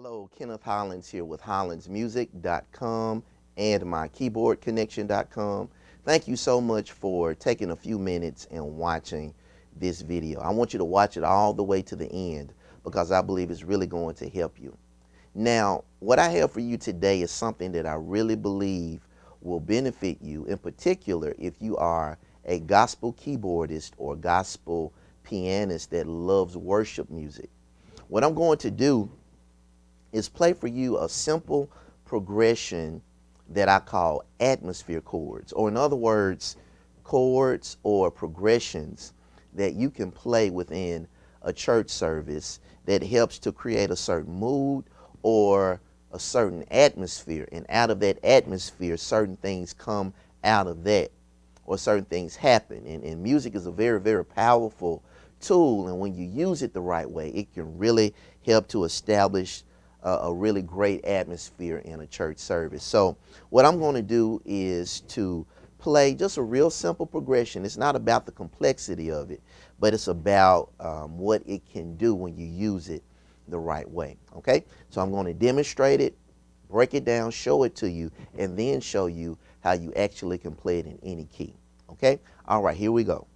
Hello, Kenneth Hollins here with HollinsMusic.com and MyKeyboardConnection.com. Thank you so much for taking a few minutes and watching this video. I want you to watch it all the way to the end because I believe it's really going to help you. Now, what I have for you today is something that I really believe will benefit you, in particular if you are a gospel keyboardist or gospel pianist that loves worship music. What I'm going to do is play for you a simple progression that I call atmosphere chords, or in other words, chords or progressions that you can play within a church service that helps to create a certain mood or a certain atmosphere, and out of that atmosphere certain things come out of that, or certain things happen. And music is a very, very powerful tool, and when you use it the right way, it can really help to establish a really great atmosphere in a church service. So what I'm going to do is to play just a real simple progression. It's not about the complexity of it, but it's about what it can do when you use it the right way. Okay, so I'm going to demonstrate it, break it down, show it to you, and then show you how you actually can play it in any key. Okay, all right, here we go.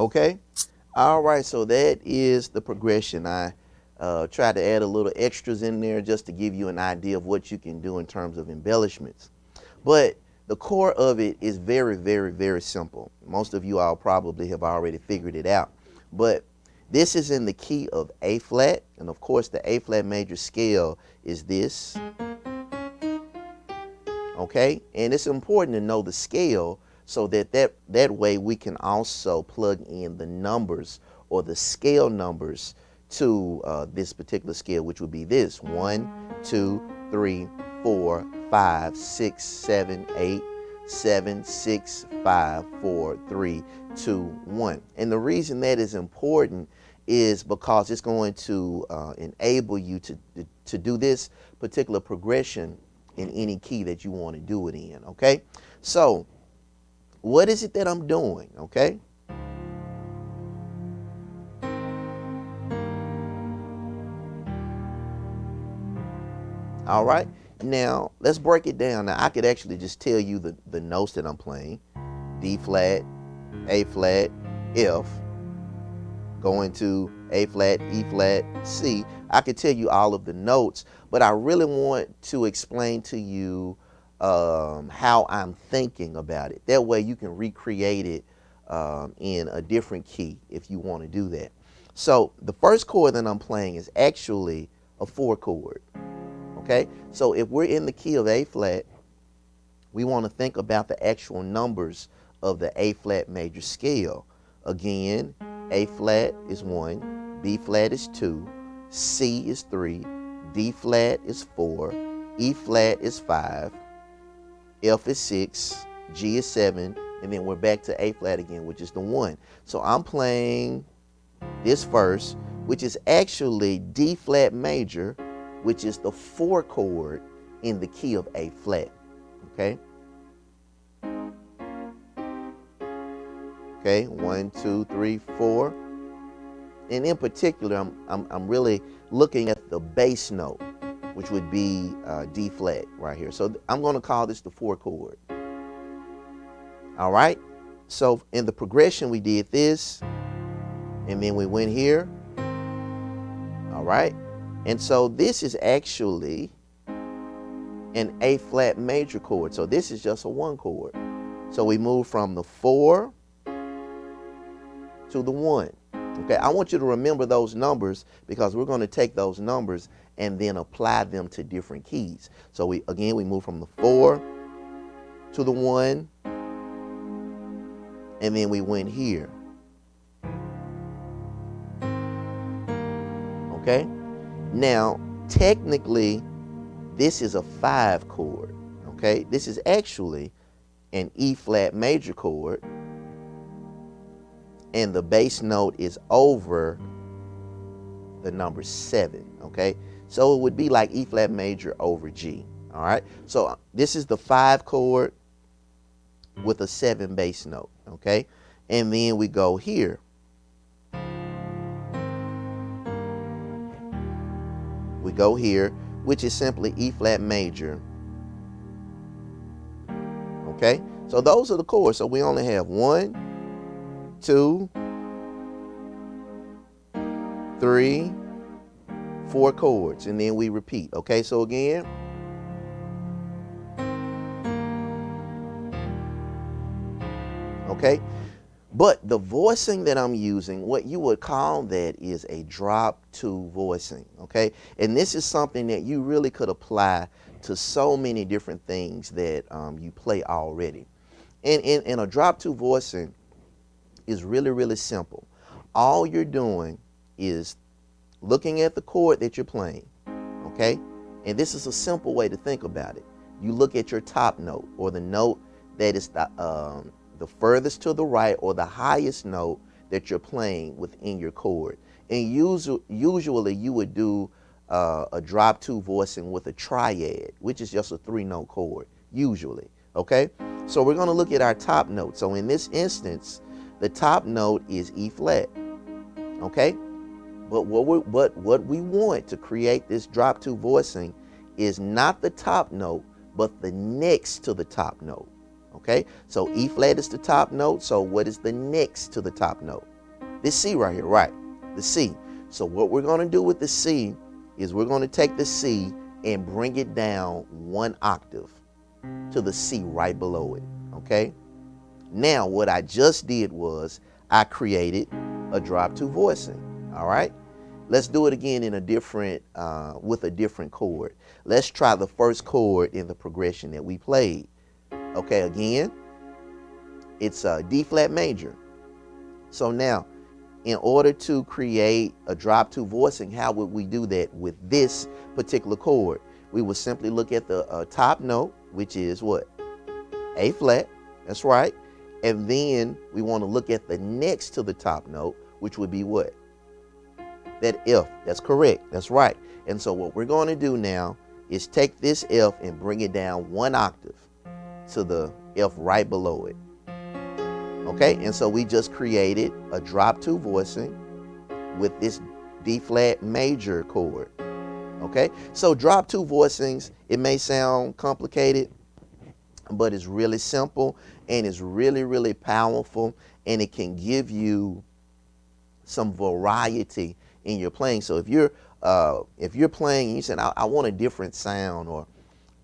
Okay, all right, so that is the progression. I tried to add a little extras in there just to give you an idea of what you can do in terms of embellishments. But the core of it is very, very, very simple. Most of you all probably have already figured it out. But this is in the key of A flat, and of course the A flat major scale is this. Okay, and it's important to know the scale so that way we can also plug in the numbers or the scale numbers to this particular scale, which would be this: 1, 2, 3, 4, 5, 6, 7, 8, 7, 6, 5, 4, 3, 2, 1. And the reason that is important is because it's going to enable you to do this particular progression in any key that you want to do it in. Okay, so what is it that I'm doing? Okay, all right, now let's break it down. Now I could actually just tell you the notes that I'm playing: D flat, A flat, F, going to A flat, E flat, C. I could tell you all of the notes, but I really want to explain to you how I'm thinking about it. That way you can recreate it in a different key if you want to do that. So the first chord that I'm playing is actually a 4 chord. Okay, so if we're in the key of A flat, we want to think about the actual numbers of the A flat major scale. Again, A flat is 1, B flat is 2, C is 3, D flat is 4, E flat is 5, F is 6, G is 7, and then we're back to A flat again, which is the 1. So I'm playing this first, which is actually D flat major, which is the 4 chord in the key of A flat. Okay. Okay, 1, 2, 3, 4. And in particular, I'm really looking at the bass note, which would be D flat right here. So I'm going to call this the 4 chord. All right. So in the progression, we did this, and then we went here. All right. And so this is actually an A flat major chord. So this is just a 1 chord. So we move from the 4 to the 1. Okay, I want you to remember those numbers because we're going to take those numbers and then apply them to different keys. So we move from the 4 to the 1, and then we went here. Okay, now technically this is a 5 chord. Okay, this is actually an E flat major chord, and the bass note is over the number 7. Okay, so it would be like E flat major over G. All right, so this is the 5 chord with a 7 bass note. Okay, and then we go here. We go here, which is simply E flat major. Okay, so those are the chords. So we only have 1, 2, 3, 4 chords, and then we repeat. Okay, so again, okay, but the voicing that I'm using, what you would call that is a drop 2 voicing. Okay, and this is something that you really could apply to so many different things that you play already. And a drop 2 voicing is really, really simple. All you're doing is looking at the chord that you're playing, okay? And this is a simple way to think about it. You look at your top note, or the note that is the furthest to the right, or the highest note that you're playing within your chord. And usually you would do a drop 2 voicing with a triad, which is just a 3-note chord, usually, okay? So we're gonna look at our top note. So in this instance, the top note is E flat, okay? But what we want to create this drop 2 voicing is not the top note, but the next to the top note, okay? So E flat is the top note, so what is the next to the top note? This C right here, right, the C. So what we're gonna do with the C is we're gonna take the C and bring it down 1 octave to the C right below it, okay? Now what I just did was I created a drop 2 voicing, all right? Let's do it again in a different, with a different chord. Let's try the first chord in the progression that we played. Okay, again, it's a D flat major. So now, in order to create a drop 2 voicing, how would we do that with this particular chord? We would simply look at the top note, which is what? A flat, that's right. And then we want to look at the next to the top note, which would be what? That F, that's correct, that's right. And so what we're going to do now is take this F and bring it down 1 octave to the F right below it. Okay, and so we just created a drop 2 voicing with this D flat major chord. Okay, so drop 2 voicings, it may sound complicated, but it's really simple and it's really, really powerful, and it can give you some variety in your playing. So if you're playing and you said, I want a different sound, or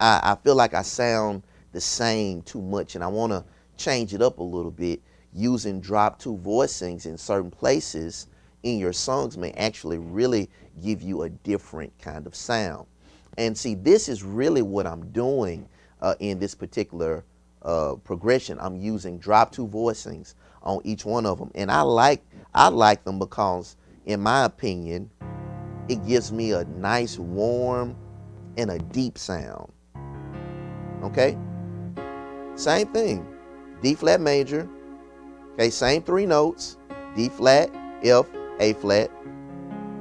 I feel like I sound the same too much and I want to change it up a little bit, using drop 2 voicings in certain places in your songs may actually really give you a different kind of sound. And see, this is really what I'm doing in this particular progression. I'm using drop 2 voicings on each one of them, and I like them because, in my opinion, it gives me a nice, warm, and a deep sound. Okay, same thing, D flat major. Okay, same 3 notes, D flat, F, A flat.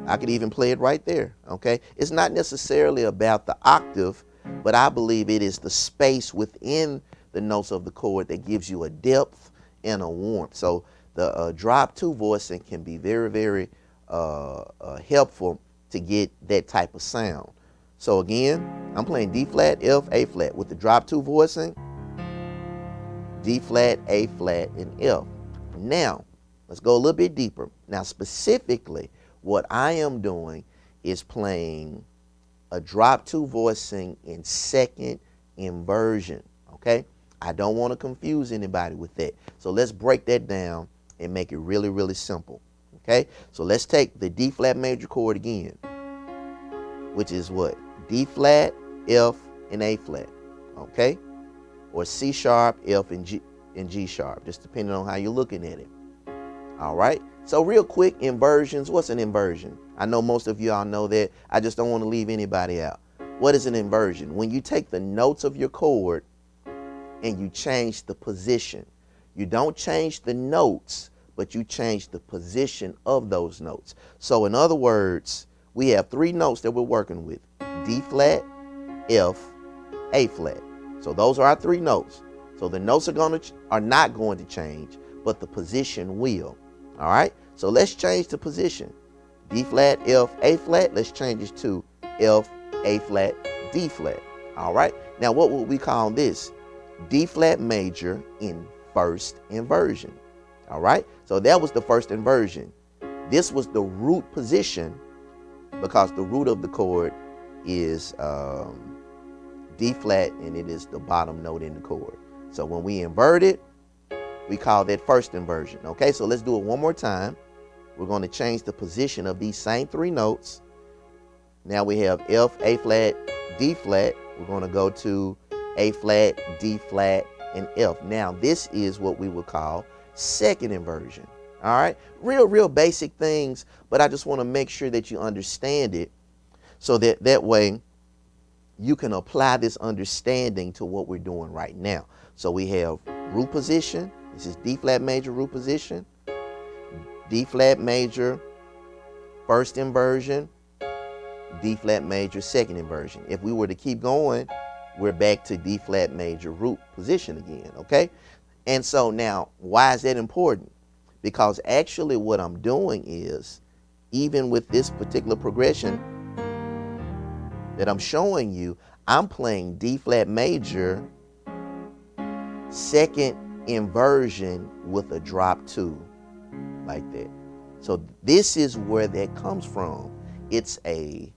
I could even play it right there. Okay, it's not necessarily about the octave, but I believe it is the space within the notes of the chord that gives you a depth and a warmth. So the drop 2 voicing can be very, very helpful to get that type of sound. So again, I'm playing D flat, F, A flat with the drop 2 voicing, D flat, A flat, and F. Now, let's go a little bit deeper. Now, specifically, what I am doing is playing a drop 2 voicing in second inversion, okay? I don't want to confuse anybody with that. So let's break that down and make it really, really simple, Okay, so let's take the D flat major chord again, which is what? D flat, F, and A flat. Okay, or C sharp, F, and G sharp, just depending on how you're looking at it. All right, so real quick, inversions. What's an inversion? I know most of y'all know that. I just don't want to leave anybody out. What is an inversion? When you take the notes of your chord and you change the position. You don't change the notes, but you change the position of those notes. So in other words, we have three notes that we're working with: D flat, F, A flat. So those are our three notes. So the notes are not going to change, but the position will. All right, so let's change the position. D flat, F, A flat. Let's change it to F, A flat, D flat. All right, now what would we call this? D flat major in first inversion. All right, so that was the first inversion. This was the root position, because the root of the chord is D flat, and it is the bottom note in the chord. So when we invert it, we call that first inversion. Okay, so let's do it one more time. We're going to change the position of these same three notes. Now we have F, A flat, D flat. We're going to go to A flat, D flat, and F. Now this is what we would call second inversion. All right, real basic things, but I just want to make sure that you understand it, so that way you can apply this understanding to what we're doing right now. So we have root position. This is D flat major root position, D flat major first inversion, D flat major second inversion. If we were to keep going, we're back to D flat major root position again. Okay, and so now why is that important? Because actually what I'm doing is, even with this particular progression that I'm showing you, I'm playing D flat major second inversion with a drop 2 like that. So this is where that comes from. It's a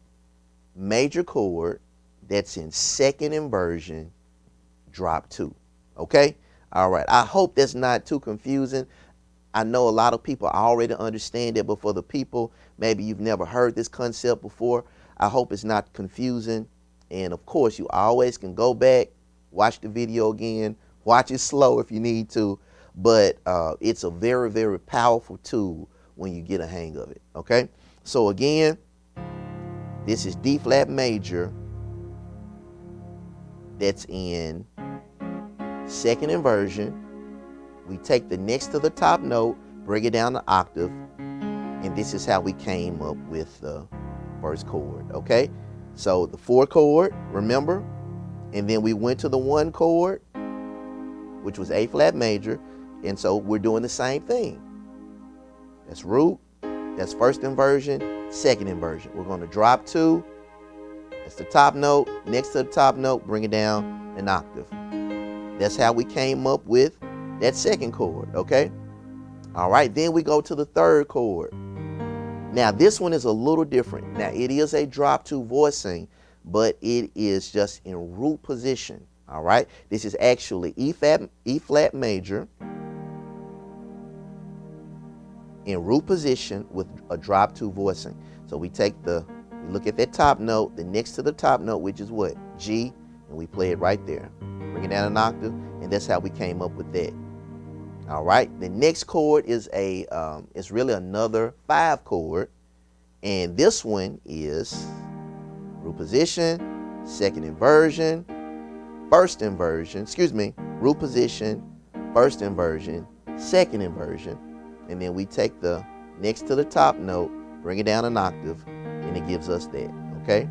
major chord that's in second inversion, drop 2. Okay, all right, I hope that's not too confusing. I know a lot of people already understand it, but for the people maybe you've never heard this concept before, I hope it's not confusing. And of course, you always can go back, watch the video again, watch it slow if you need to, but it's a very powerful tool when you get a hang of it. Okay, so again, this is D flat major that's in second inversion. We take the next to the top note, bring it down the octave, and this is how we came up with the first chord. Okay, so the 4 chord, remember, and then we went to the 1 chord, which was A flat major, and so we're doing the same thing. That's root, that's first inversion, second inversion. We're going to drop 2, that's the top note, next to the top note, bring it down an octave. That's how we came up with that second chord. Okay, all right, then we go to the 3rd chord. Now this one is a little different. Now it is a drop 2 voicing, but it is just in root position. All right, this is actually E flat major in root position with a drop 2 voicing. So we look at that top note, the next to the top note, which is what? G, and we play it right there. Bring it down an octave, and that's how we came up with that. All right, the next chord is it's really another 5 chord, and this one is root position, second inversion, first inversion, root position, first inversion, second inversion, and then we take the next to the top note, bring it down an octave, and it gives us that. Okay,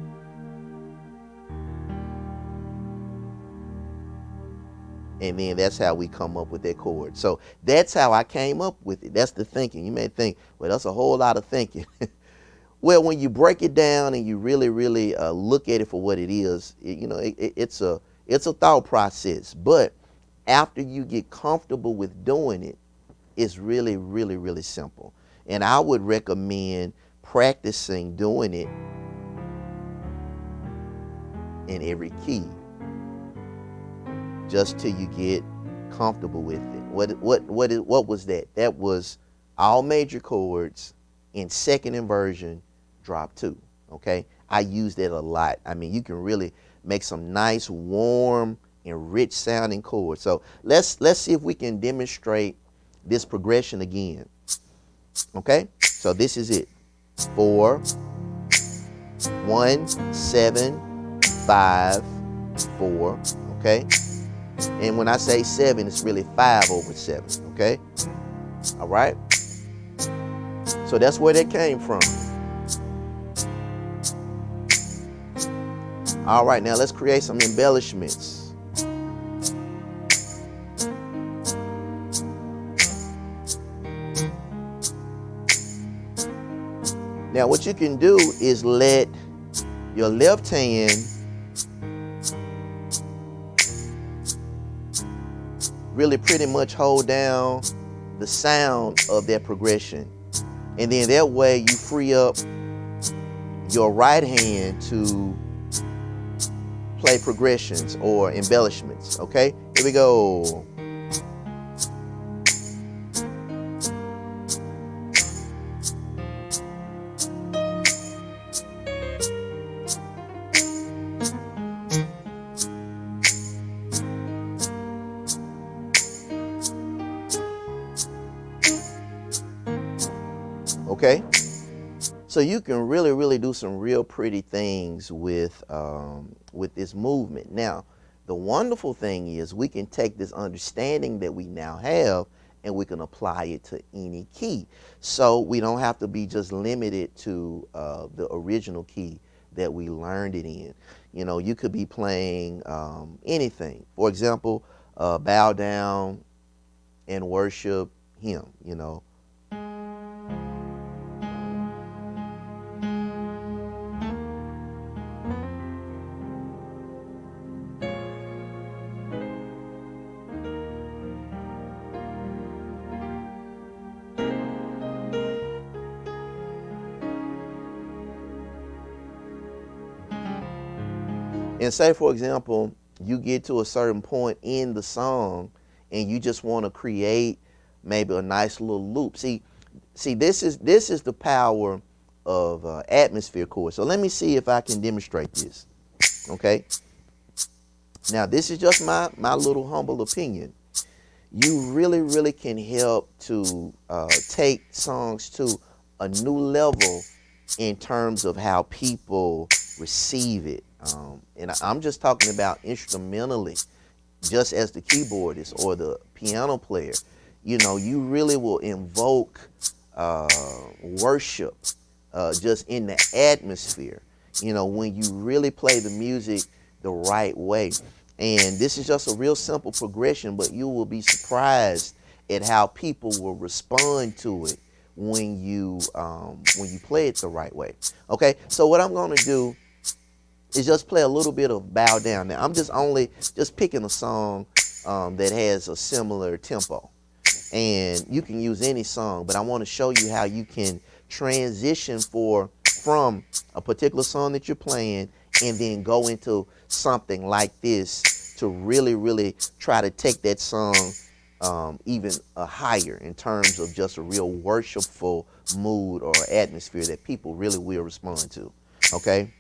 and then that's how we come up with that chord. So that's how I came up with it. That's the thinking. You may think, well, that's a whole lot of thinking. Well, when you break it down and you really look at it for what it is, it's a thought process. But after you get comfortable with doing it, it's really simple. And I would recommend practicing doing it in every key, just till you get comfortable with it. What was that? That was all major chords in second inversion, drop 2. Okay, I use that a lot. I mean, you can really make some nice, warm, and rich sounding chords. So let's see if we can demonstrate this progression again. Okay, so this is it. 4, 1, 7, 5, 4. Okay, and when I say 7, it's really 5 over 7. Okay, all right. So that's where that came from. All right, now let's create some embellishments. Now what you can do is let your left hand really pretty much hold down the sound of that progression. And then that way you free up your right hand to play progressions or embellishments. Okay, here we go. Okay, so you can really do some real pretty things with this movement. Now, the wonderful thing is we can take this understanding that we now have and we can apply it to any key. So we don't have to be just limited to the original key that we learned it in. You know, you could be playing anything. For example, bow down and worship Him, you know. And say, for example, you get to a certain point in the song and you just want to create maybe a nice little loop. See, this is the power of atmosphere chords. So let me see if I can demonstrate this. Okay. Now, this is just my little humble opinion. You really can help to take songs to a new level in terms of how people receive it. And I'm just talking about instrumentally, just as the keyboardist or the piano player. You know, you really will invoke worship just in the atmosphere, you know, when you really play the music the right way. And this is just a real simple progression, but you will be surprised at how people will respond to it when you play it the right way. Okay, so what I'm going to do is just play a little bit of Bow Down. Now, I'm just picking a song that has a similar tempo. And you can use any song, but I want to show you how you can transition from a particular song that you're playing and then go into something like this to really try to take that song even higher in terms of just a real worshipful mood or atmosphere that people really will respond to. Okay?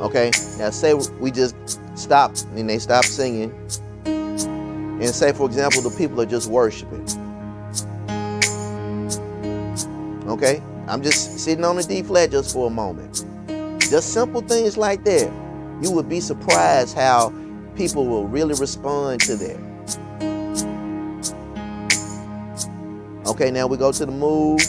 Okay, now say we just stop and they stop singing, and say, for example, the people are just worshiping. Okay, I'm just sitting on the D flat just for a moment. Just simple things like that. You would be surprised how people will really respond to that. Okay, now we go to the move.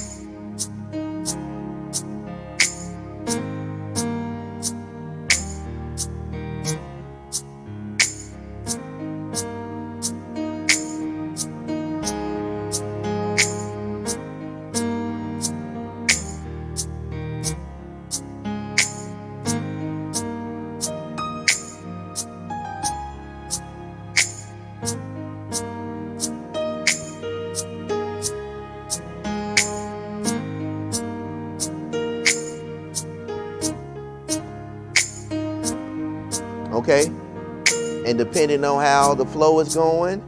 And depending on how the flow is going,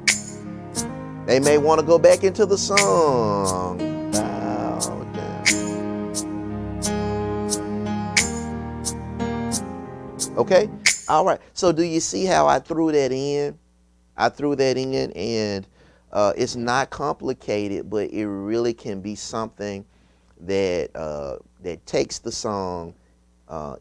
they may want to go back into the song. Bow down. Okay? All right. So do you see how I threw that in? I threw that in, and it's not complicated, but it really can be something that that takes the song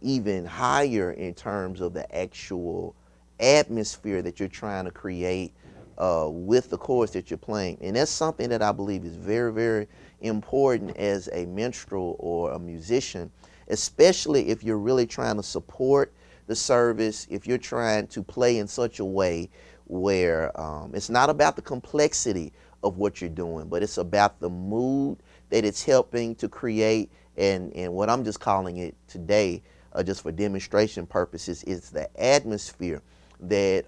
even higher in terms of the actual atmosphere that you're trying to create with the chords that you're playing. And that's something that I believe is very, very important as a minstrel or a musician, especially if you're really trying to support the service, if you're trying to play in such a way where it's not about the complexity of what you're doing, but it's about the mood that it's helping to create. And what I'm just calling it today, just for demonstration purposes, is the atmosphere that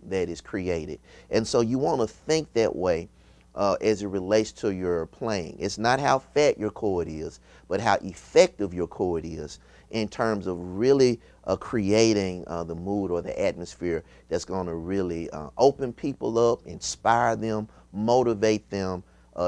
that is created. And so you want to think that way as it relates to your playing. It's not how fat your chord is, but how effective your chord is in terms of really creating the mood or the atmosphere that's going to really open people up, inspire them, motivate them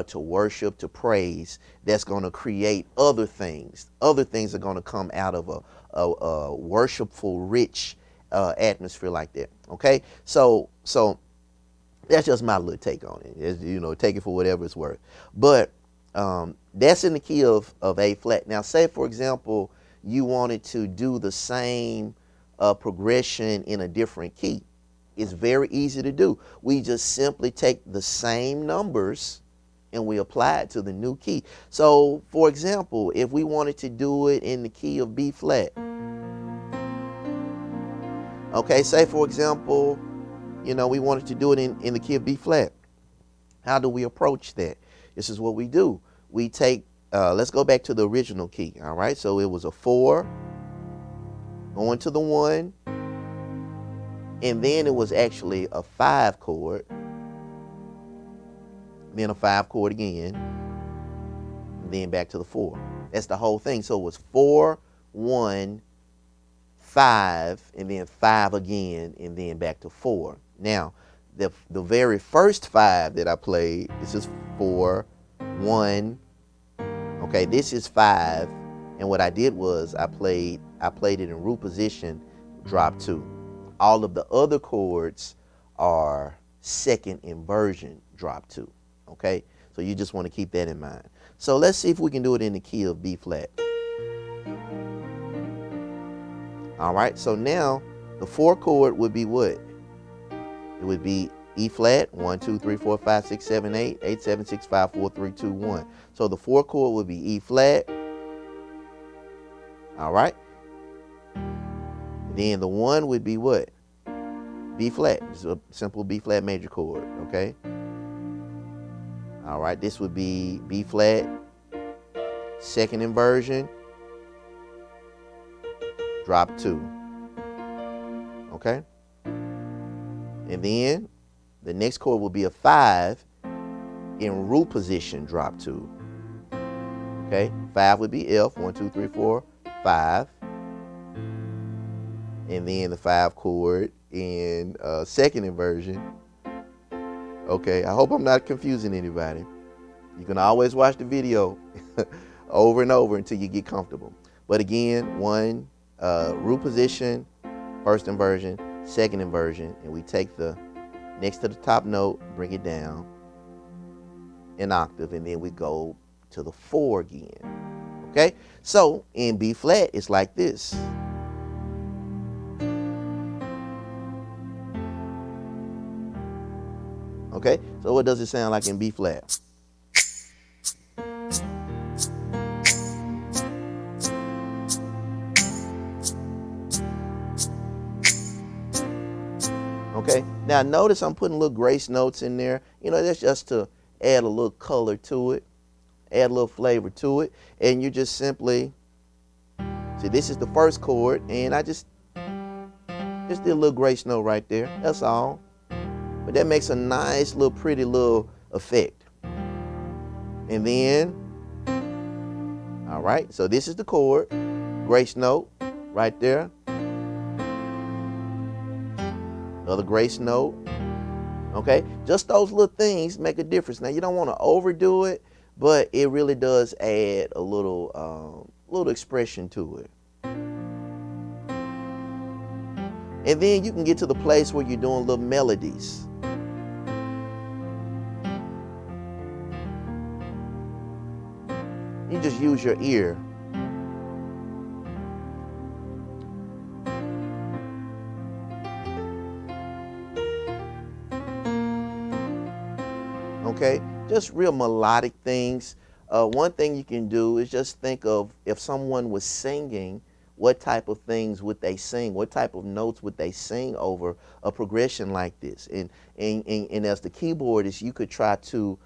to worship, to praise. That's going to create other things. Other things are going to come out of a worshipful, rich atmosphere like that. Okay, so that's just my little take on it. It's, you know, take it for whatever it's worth. But that's in the key of A flat. Now, say for example, you wanted to do the same progression in a different key. It's very easy to do. We just simply take the same numbers and we apply it to the new key. So, for example, if we wanted to do it in the key of B flat, okay, say for example, you know, we wanted to do it in the key of B flat. How do we approach that? This is what we do. We take, let's go back to the original key, all right? So it was a 4, going to the 1, and then it was actually a 5 chord, then a 5 chord again, and then back to the 4. That's the whole thing. So it was 4, 1, 5, and then 5 again, and then back to 4. Now, the very first 5 that I played, this is 4, 1. Okay, this is 5, and what I did was I played it in root position, drop 2. All of the other chords are second inversion, drop 2. Okay, so you just want to keep that in mind. So let's see if we can do it in the key of B flat. All right, so now the 4 chord would be what? It would be E flat, 1, 2, 3, 4, 5, 6, 7, 8, 8, 7, 6, 5, 4, 3, 2, 1. So the 4 chord would be E flat. All right. Then the 1 would be what? B flat. It's a simple B flat major chord. Okay. All right. This would be B flat, second inversion, drop 2. Okay. And then the next chord will be a 5 in root position, drop 2. Okay, 5 would be F, 1, 2, 3, 4, 5. And then the 5 chord in second inversion. Okay, I hope I'm not confusing anybody. You can always watch the video over and over until you get comfortable. But again, 1 root position, first inversion, second inversion, and we take the next to the top note, bring it down an octave, and then we go to the 4 again. Okay, so in B flat, it's like this. Okay, so what does it sound like in B flat? Okay, now notice I'm putting little grace notes in there. You know, that's just to add a little color to it, add a little flavor to it. And you just simply, see, this is the first chord, and I just did a little grace note right there. That's all. But that makes a nice little pretty little effect. And then, all right, so this is the chord, grace note right there. another grace note. Okay, just those little things make a difference. Now you don't want to overdo it, but it really does add a little expression to it. And then you can get to the place where you're doing little melodies. You just use your ear. Okay, just real melodic things. One thing you can do is just think of if someone was singing, what type of things would they sing? What type of notes would they sing over a progression like this? And as the keyboardist, you could try to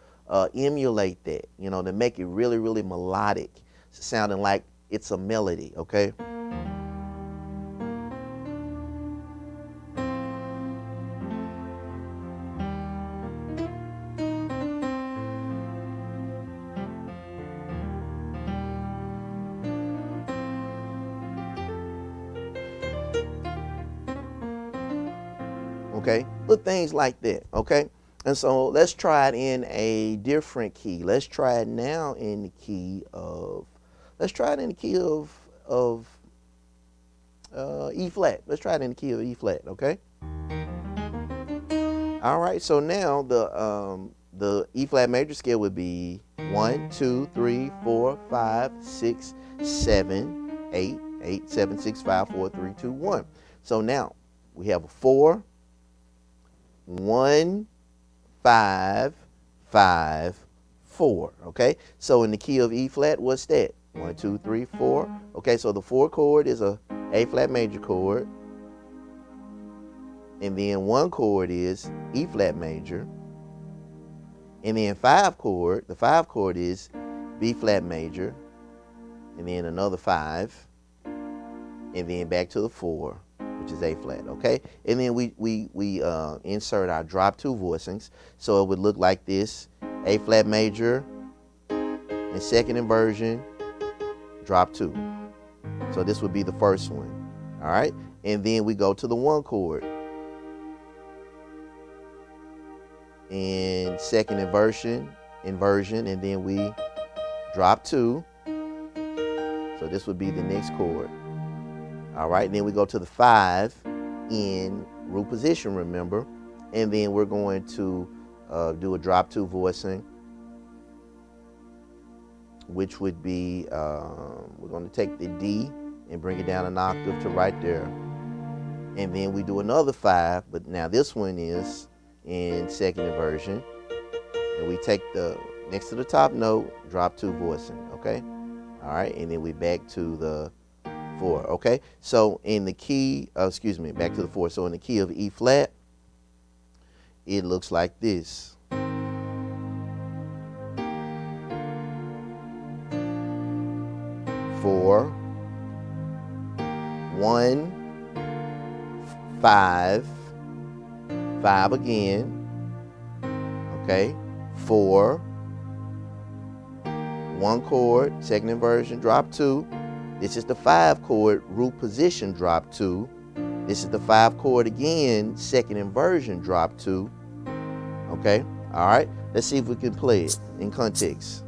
emulate that, you know, to make it really, really melodic, sounding like it's a melody, okay? Okay, little things like that, okay? And so let's try it in a different key. Let's try it now in the key of, let's try it in the key of E flat. Let's try it in the key of E flat, okay? All right, so now the E flat major scale would be 1, 2, 3, 4, 5, 6, 7, 8, 8, 7, 6, 5, 4, 3, 2, 1. So now we have a 4, 1, 5, 5, 4. Okay, so in the key of E flat, what's that? 1, 2, 3, 4. Okay, so the 4 chord is a flat major chord, and then 1 chord is E flat major, and then 5 chord, the 5 chord is B flat major, and then another 5, and then back to the 4, which is A flat, okay? And then we insert our drop 2 voicings. So it would look like this: A flat major, and second inversion, drop 2. So this would be the first one, all right? And then we go to the 1 chord, and second inversion, and then we drop 2. So this would be the next chord. All right, and then we go to the 5 in root position, remember, and then we're going to do a drop 2 voicing, which would be, we're going to take the D and bring it down an octave to right there, and then we do another 5, but now this one is in second inversion, and we take the next to the top note, drop 2 voicing, okay? All right, and then we back to the 4, okay? So in the key, excuse me, back to the 4. So in the key of E flat, it looks like this. 4, 1, 5, 5 again, okay? 4, 1 chord, second inversion, drop 2. This is the 5 chord, root position, drop 2. This is the 5 chord again, second inversion, drop 2. Okay, all right. Let's see if we can play it in context.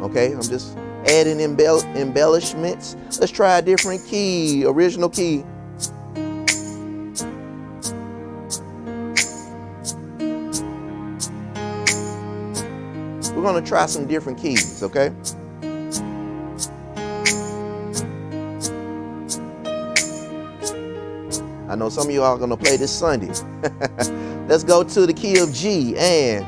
Okay, I'm just adding embellishments. Let's try a different key, original key. We're going to try some different keys, okay? I know some of you are going to play this Sunday. Let's go to the key of G and